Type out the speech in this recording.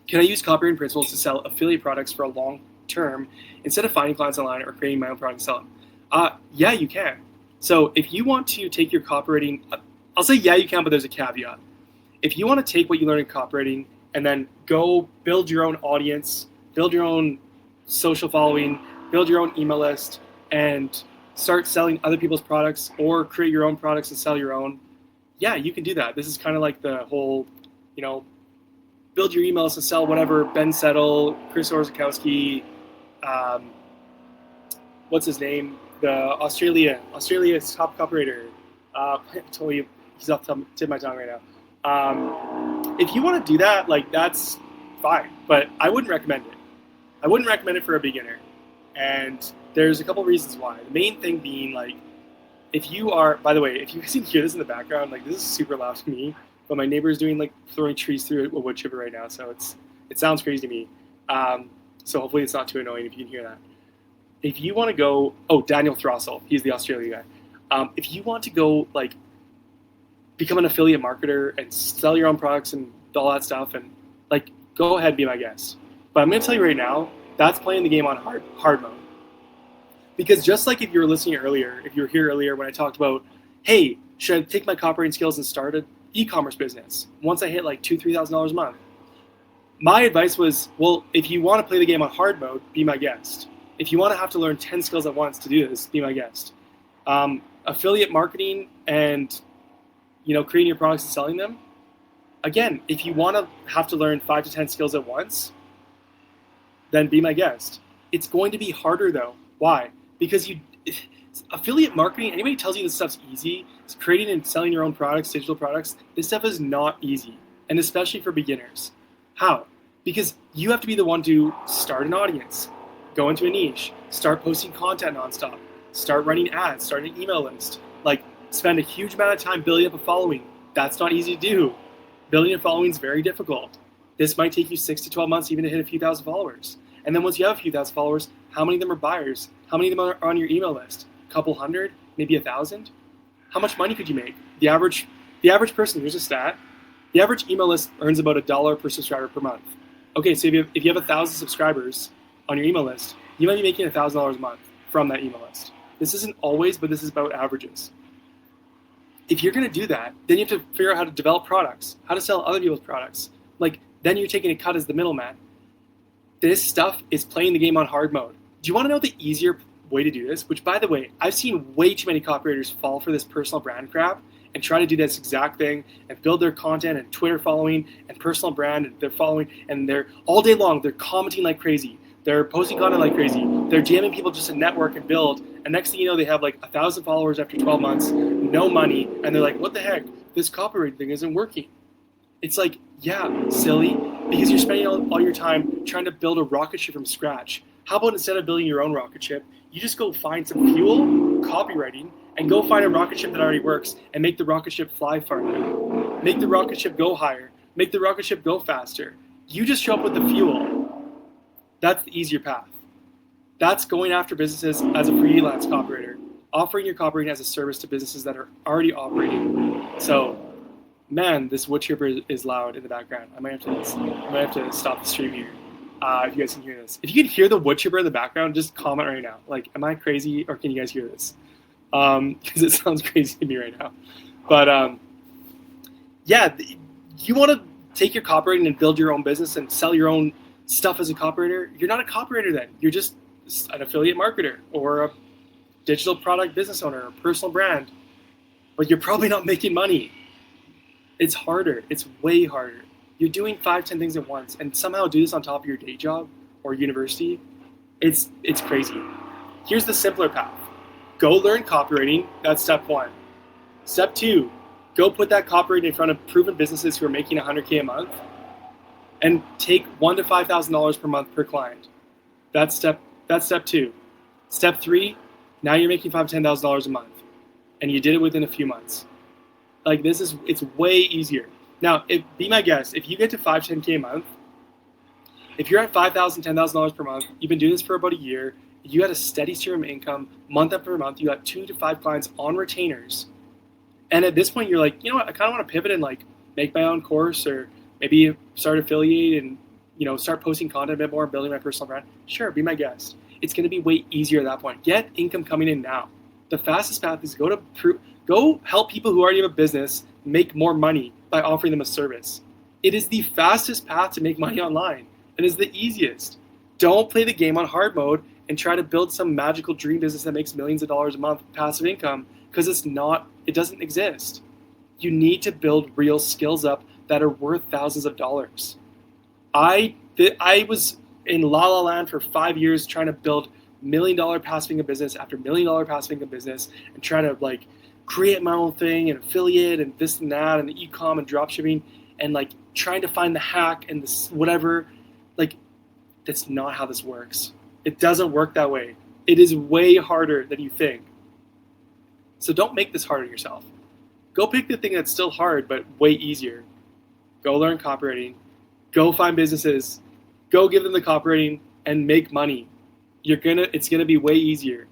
Can I use copywriting principles to sell affiliate products for a long term instead of finding clients online or creating my own product and sell them? Yeah, you can. So if you want to take your copywriting, I'll say yeah, you can, but there's a caveat. If you want to take what you learn in copywriting and then go build your own audience, build your own social following, build your own email list, and start selling other people's products or create your own products and sell your own, yeah, you can do that. This is kind of like the whole, build your emails to sell whatever Ben Settle, Chris Orzakowski, what's his name? The Australia's top copywriter. I told you he's off the tip of my tongue right now. If you want to do that, that's fine, but I wouldn't recommend it. I wouldn't recommend it for a beginner, and there's a couple reasons why. The main thing being if you are, by the way, if you guys can hear this in the background, this is super loud to me. But my neighbor is doing throwing trees through a wood chipper right now, so it sounds crazy to me. So hopefully it's not too annoying if you can hear that. If you want to go, Daniel Throssell, he's the Australia guy. If you want to go become an affiliate marketer and sell your own products and all that stuff, and go ahead and be my guest. But I'm going to tell you right now, that's playing the game on hard mode. Because just like if you were listening earlier, if you were here earlier when I talked about, hey, should I take my copywriting skills and start an e-commerce business once I hit $2,000-$3,000 a month? My advice was, well, if you want to play the game on hard mode, be my guest. If you want to have to learn 10 skills at once to do this, be my guest. Affiliate marketing and creating your products and selling them, again, if you want to have to learn 5 to 10 skills at once, then be my guest. It's going to be harder though. Why? Because affiliate marketing, anybody tells you this stuff's easy, it's creating and selling your own products, digital products, this stuff is not easy, and especially for beginners. How? Because you have to be the one to start an audience, go into a niche, start posting content nonstop, start running ads, start an email list, spend a huge amount of time building up a following. That's not easy to do. Building a following is very difficult. This might take you 6 to 12 months even to hit a few thousand followers. And then once you have a few thousand followers, how many of them are buyers? How many of them are on your email list? A couple hundred? Maybe 1,000? How much money could you make? The average person, here's a stat, the average email list earns about $1 per subscriber per month. Okay, so if you have 1,000 subscribers on your email list, you might be making $1,000 a month from that email list. This isn't always, but this is about averages. If you're going to do that, then you have to figure out how to develop products, how to sell other people's products. Then you're taking a cut as the middleman. This stuff is playing the game on hard mode. Do you want to know the easier way to do this? Which, by the way, I've seen way too many copywriters fall for this personal brand crap and try to do this exact thing and build their content and Twitter following and personal brand and their following, and they're all day long, they're commenting like crazy. They're posting content like crazy. They're jamming people just to network and build. And next thing you know, they have 1,000 followers after 12 months, no money. And they're like, what the heck? This copywriting thing isn't working. It's yeah, silly, because you're spending all your time trying to build a rocket ship from scratch. How about instead of building your own rocket ship, you just go find some fuel, copywriting, and go find a rocket ship that already works and make the rocket ship fly farther. Make the rocket ship go higher. Make the rocket ship go faster. You just show up with the fuel. That's the easier path. That's going after businesses as a freelance copywriter, offering your copywriting as a service to businesses that are already operating. So, man, this wood chipper is loud in the background. I might have to stop the stream here if you guys can hear this. If you can hear the wood chipper in the background, just comment right now. Am I crazy or can you guys hear this? Because it sounds crazy to me right now. But yeah, you want to take your copywriting and build your own business and sell your own stuff as a copywriter. You're not a copywriter then. You're just an affiliate marketer or a digital product business owner or personal brand. But you're probably not making money. It's harder. It's way harder. You're doing 5, 10 things at once and somehow do this on top of your day job or university. It's crazy. Here's the simpler path. Go learn copywriting. That's step 1. Step 2, go put that copywriting in front of proven businesses who are making $100K a month and take $1,000 to $5,000 per month per client. That's step 2. Step 3, now you're making $5,000 to $10,000 a month and you did it within a few months. It's way easier. Now, be my guest, if you get to 5, 10K a month, if you're at $5,000, $10,000 per month, you've been doing this for about a year, you had a steady stream of income month after month, you got 2 to 5 clients on retainers. And at this point, you're like, you know what, I kind of want to pivot and make my own course or maybe start affiliate and start posting content a bit more, building my personal brand, sure, be my guest. It's going to be way easier at that point. Get income coming in now. The fastest path is go help people who already have a business make more money by offering them a service. It is the fastest path to make money online and is the easiest. Don't play the game on hard mode and try to build some magical dream business that makes millions of dollars a month passive income, because it doesn't exist. You need to build real skills up that are worth thousands of dollars. I was in La La Land for 5 years trying to build $1 million passive income business after $1 million passive income business and try to create my own thing and affiliate and this and that and the e-com and drop shipping and trying to find the hack and this whatever. That's not how this works. It doesn't work that way. It is way harder than you think. So don't make this hard on yourself. Go pick the thing that's still hard but way easier. Go learn copywriting. Go find businesses. Go give them the copywriting and make money. It's gonna be way easier.